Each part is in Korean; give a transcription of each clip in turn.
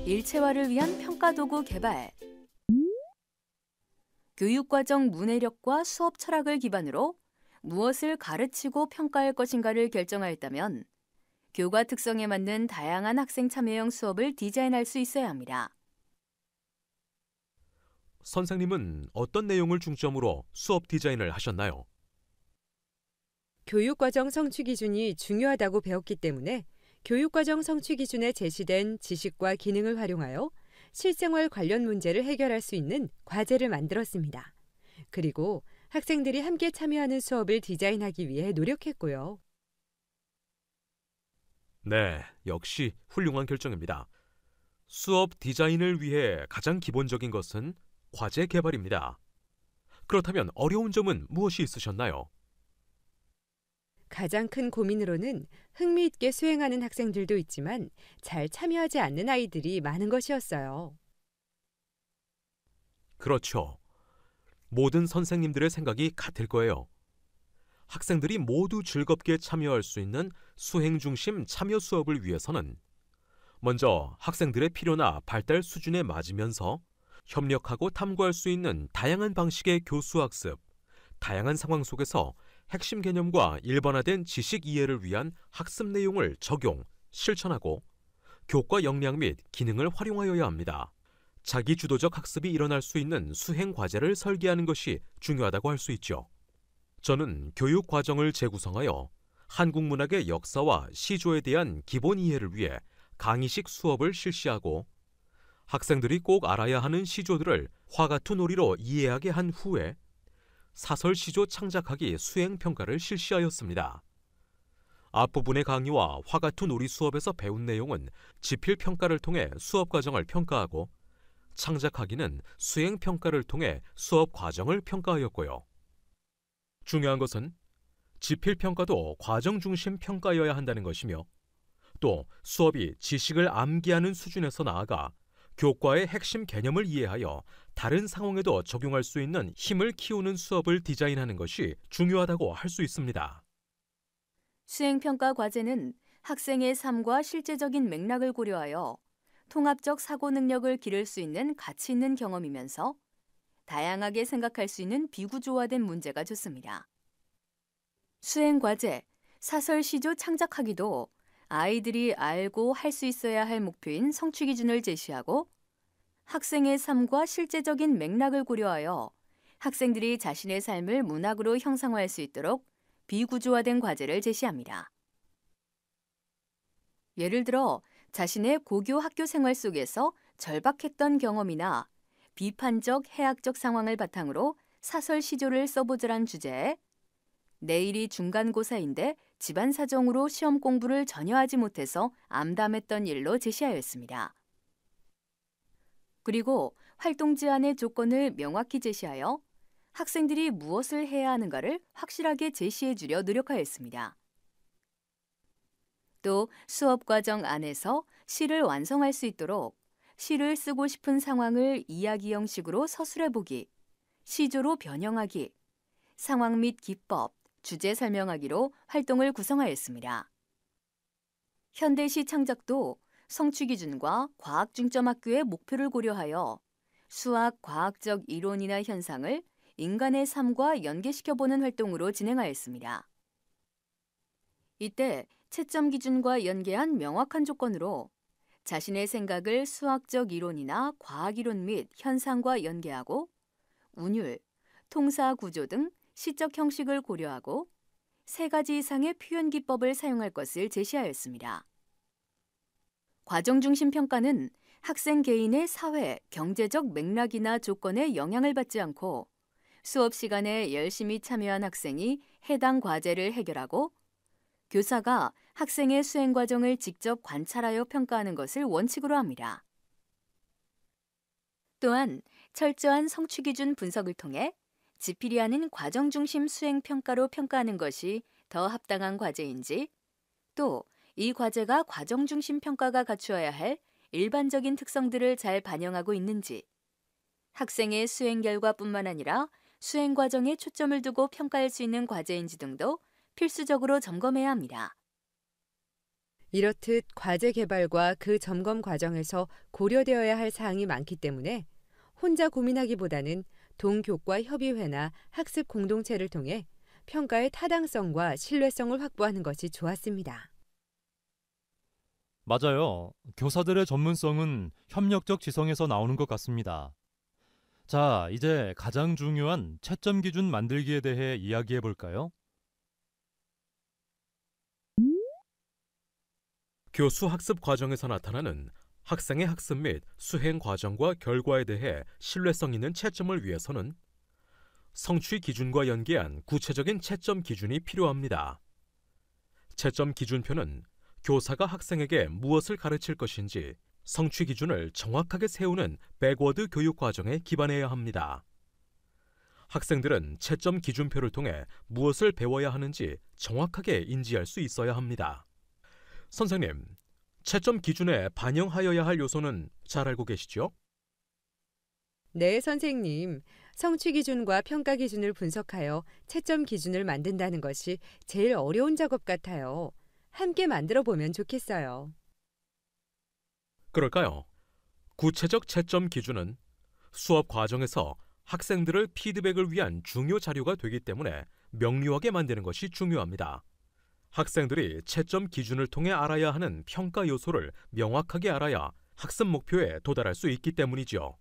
일체화를 위한 평가도구 개발. 교육과정 문해력과 수업 철학을 기반으로 무엇을 가르치고 평가할 것인가를 결정하였다면 교과 특성에 맞는 다양한 학생 참여형 수업을 디자인할 수 있어야 합니다. 선생님은 어떤 내용을 중점으로 수업 디자인을 하셨나요? 교육과정 성취 기준이 중요하다고 배웠기 때문에 교육과정 성취 기준에 제시된 지식과 기능을 활용하여 실생활 관련 문제를 해결할 수 있는 과제를 만들었습니다. 그리고 학생들이 함께 참여하는 수업을 디자인하기 위해 노력했고요. 네, 역시 훌륭한 결정입니다. 수업 디자인을 위해 가장 기본적인 것은 과제 개발입니다. 그렇다면 어려운 점은 무엇이 있으셨나요? 가장 큰 고민으로는 흥미있게 수행하는 학생들도 있지만 잘 참여하지 않는 아이들이 많은 것이었어요. 그렇죠. 모든 선생님들의 생각이 같을 거예요. 학생들이 모두 즐겁게 참여할 수 있는 수행 중심 참여 수업을 위해서는 먼저 학생들의 필요나 발달 수준에 맞으면서 협력하고 탐구할 수 있는 다양한 방식의 교수학습, 다양한 상황 속에서 핵심 개념과 일반화된 지식 이해를 위한 학습 내용을 적용, 실천하고 교과 역량 및 기능을 활용하여야 합니다. 자기 주도적 학습이 일어날 수 있는 수행 과제를 설계하는 것이 중요하다고 할 수 있죠. 저는 교육 과정을 재구성하여 한국 문학의 역사와 시조에 대한 기본 이해를 위해 강의식 수업을 실시하고 학생들이 꼭 알아야 하는 시조들을 화가투 놀이로 이해하게 한 후에 사설 시조 창작하기 수행 평가를 실시하였습니다. 앞부분의 강의와 화가투 놀이 수업에서 배운 내용은 지필 평가를 통해 수업 과정을 평가하고 창작하기는 수행 평가를 통해 수업 과정을 평가하였고요. 중요한 것은 지필 평가도 과정 중심 평가여야 한다는 것이며 또 수업이 지식을 암기하는 수준에서 나아가 교과의 핵심 개념을 이해하여 다른 상황에도 적용할 수 있는 힘을 키우는 수업을 디자인하는 것이 중요하다고 할 수 있습니다. 수행평가 과제는 학생의 삶과 실제적인 맥락을 고려하여 통합적 사고 능력을 기를 수 있는 가치 있는 경험이면서 다양하게 생각할 수 있는 비구조화된 문제가 좋습니다. 수행과제, 사설시조 창작하기도 아이들이 알고 할 수 있어야 할 목표인 성취 기준을 제시하고 학생의 삶과 실제적인 맥락을 고려하여 학생들이 자신의 삶을 문학으로 형상화할 수 있도록 비구조화된 과제를 제시합니다. 예를 들어 자신의 고교 학교 생활 속에서 절박했던 경험이나 비판적 해학적 상황을 바탕으로 사설 시조를 써보자란 주제에 내일이 중간고사인데 집안 사정으로 시험 공부를 전혀 하지 못해서 암담했던 일로 제시하였습니다. 그리고 활동 제한의 조건을 명확히 제시하여 학생들이 무엇을 해야 하는가를 확실하게 제시해 주려 노력하였습니다. 또 수업 과정 안에서 시를 완성할 수 있도록 시를 쓰고 싶은 상황을 이야기 형식으로 서술해보기, 시조로 변형하기, 상황 및 기법, 주제 설명하기로 활동을 구성하였습니다. 현대시 창작도 성취 기준과 과학 중점 학교의 목표를 고려하여 수학, 과학적 이론이나 현상을 인간의 삶과 연계시켜보는 활동으로 진행하였습니다. 이때 채점 기준과 연계한 명확한 조건으로 자신의 생각을 수학적 이론이나 과학 이론 및 현상과 연계하고 운율, 통사 구조 등 시적 형식을 고려하고 3가지 이상의 표현 기법을 사용할 것을 제시하였습니다. 과정 중심 평가는 학생 개인의 사회, 경제적 맥락이나 조건에 영향을 받지 않고 수업 시간에 열심히 참여한 학생이 해당 과제를 해결하고 교사가 학생의 수행 과정을 직접 관찰하여 평가하는 것을 원칙으로 합니다. 또한 철저한 성취 기준 분석을 통해 지필이 하는 과정 중심 수행 평가로 평가하는 것이 더 합당한 과제인지, 또 이 과제가 과정 중심 평가가 갖추어야 할 일반적인 특성들을 잘 반영하고 있는지, 학생의 수행 결과뿐만 아니라 수행 과정에 초점을 두고 평가할 수 있는 과제인지 등도 필수적으로 점검해야 합니다. 이렇듯 과제 개발과 그 점검 과정에서 고려되어야 할 사항이 많기 때문에 혼자 고민하기보다는 동교과 협의회나 학습 공동체를 통해 평가의 타당성과 신뢰성을 확보하는 것이 좋았습니다. 맞아요. 교사들의 전문성은 협력적 지성에서 나오는 것 같습니다. 자, 이제 가장 중요한 채점 기준 만들기에 대해 이야기해 볼까요? 교수 학습 과정에서 나타나는 학생의 학습 및 수행 과정과 결과에 대해 신뢰성 있는 채점을 위해서는 성취 기준과 연계한 구체적인 채점 기준이 필요합니다. 채점 기준표는 교사가 학생에게 무엇을 가르칠 것인지 성취 기준을 정확하게 세우는 백워드 교육 과정에 기반해야 합니다. 학생들은 채점 기준표를 통해 무엇을 배워야 하는지 정확하게 인지할 수 있어야 합니다. 선생님, 채점 기준에 반영하여야 할 요소는 잘 알고 계시죠? 네, 선생님. 성취 기준과 평가 기준을 분석하여 채점 기준을 만든다는 것이 제일 어려운 작업 같아요. 함께 만들어 보면 좋겠어요. 그럴까요? 구체적 채점 기준은 수업 과정에서 학생들을 피드백을 위한 중요 자료가 되기 때문에 명료하게 만드는 것이 중요합니다. 학생들이 채점 기준을 통해 알아야 하는 평가 요소를 명확하게 알아야 학습 목표에 도달할 수 있기 때문이죠.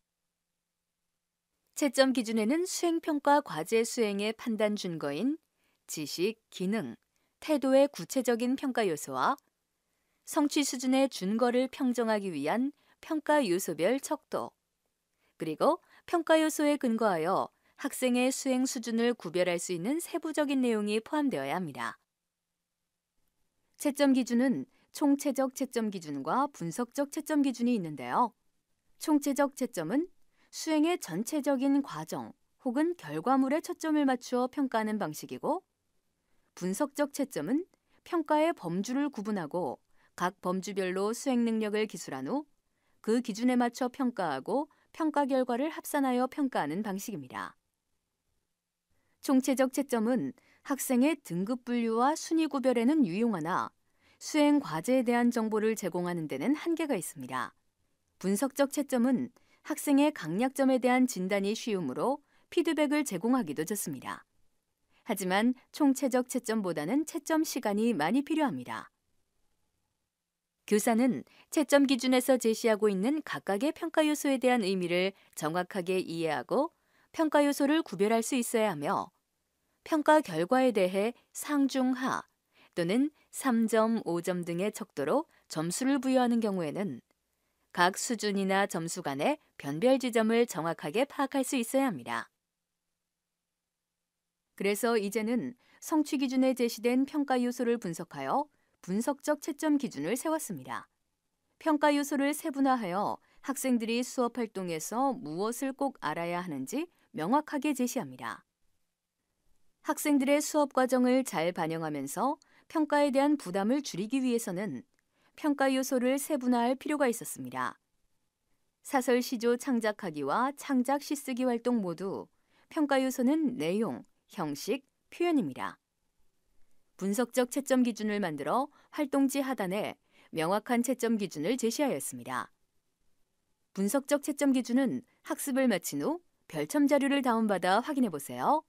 채점 기준에는 수행평가 과제 수행의 판단 준거인 지식, 기능, 태도의 구체적인 평가 요소와 성취 수준의 준거를 평정하기 위한 평가 요소별 척도, 그리고 평가 요소에 근거하여 학생의 수행 수준을 구별할 수 있는 세부적인 내용이 포함되어야 합니다. 채점 기준은 총체적 채점 기준과 분석적 채점 기준이 있는데요. 총체적 채점은 수행의 전체적인 과정 혹은 결과물에 초점을 맞추어 평가하는 방식이고, 분석적 채점은 평가의 범주를 구분하고 각 범주별로 수행 능력을 기술한 후 그 기준에 맞춰 평가하고 평가 결과를 합산하여 평가하는 방식입니다. 총체적 채점은 학생의 등급 분류와 순위 구별에는 유용하나 수행 과제에 대한 정보를 제공하는 데는 한계가 있습니다. 분석적 채점은 학생의 강약점에 대한 진단이 쉬우므로 피드백을 제공하기도 좋습니다. 하지만 총체적 채점보다는 채점 시간이 많이 필요합니다. 교사는 채점 기준에서 제시하고 있는 각각의 평가 요소에 대한 의미를 정확하게 이해하고 평가 요소를 구별할 수 있어야 하며, 평가 결과에 대해 상중하 또는 3점, 5점 등의 척도로 점수를 부여하는 경우에는 각 수준이나 점수 간의 변별 지점을 정확하게 파악할 수 있어야 합니다. 그래서 이제는 성취 기준에 제시된 평가 요소를 분석하여 분석적 채점 기준을 세웠습니다. 평가 요소를 세분화하여 학생들이 수업 활동에서 무엇을 꼭 알아야 하는지 명확하게 제시합니다. 학생들의 수업 과정을 잘 반영하면서 평가에 대한 부담을 줄이기 위해서는 평가 요소를 세분화할 필요가 있었습니다. 사설 시조 창작하기와 창작 시쓰기 활동 모두 평가 요소는 내용, 형식, 표현입니다. 분석적 채점 기준을 만들어 활동지 하단에 명확한 채점 기준을 제시하였습니다. 분석적 채점 기준은 학습을 마친 후 별첨 자료를 다운받아 확인해 보세요.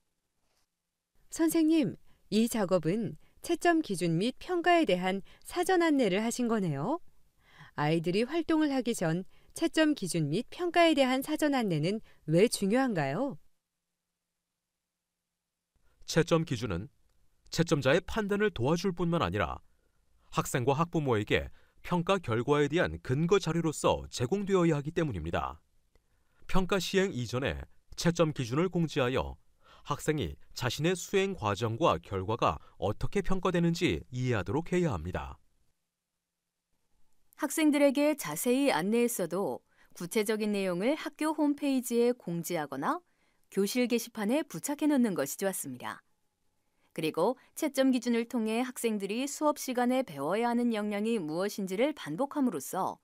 선생님, 이 작업은 채점 기준 및 평가에 대한 사전 안내를 하신 거네요. 아이들이 활동을 하기 전 채점 기준 및 평가에 대한 사전 안내는 왜 중요한가요? 채점 기준은 채점자의 판단을 도와줄 뿐만 아니라 학생과 학부모에게 평가 결과에 대한 근거 자료로서 제공되어야 하기 때문입니다. 평가 시행 이전에 채점 기준을 공지하여 학생이 자신의 수행 과정과 결과가 어떻게 평가되는지 이해하도록 해야 합니다. 학생들에게 자세히 안내했어도 구체적인 내용을 학교 홈페이지에 공지하거나 교실 게시판에 부착해 놓는 것이 좋았습니다. 그리고 채점 기준을 통해 학생들이 수업 시간에 배워야 하는 역량이 무엇인지를 반복함으로써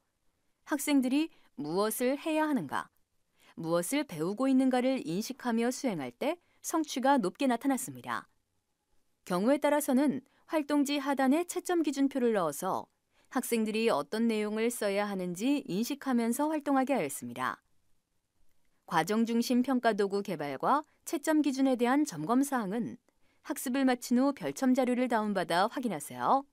학생들이 무엇을 해야 하는가, 무엇을 배우고 있는가를 인식하며 수행할 때 성취가 높게 나타났습니다. 경우에 따라서는 활동지 하단에 채점 기준표를 넣어서 학생들이 어떤 내용을 써야 하는지 인식하면서 활동하게 하였습니다. 과정 중심 평가 도구 개발과 채점 기준에 대한 점검 사항은 학습을 마친 후 별첨 자료를 다운받아 확인하세요.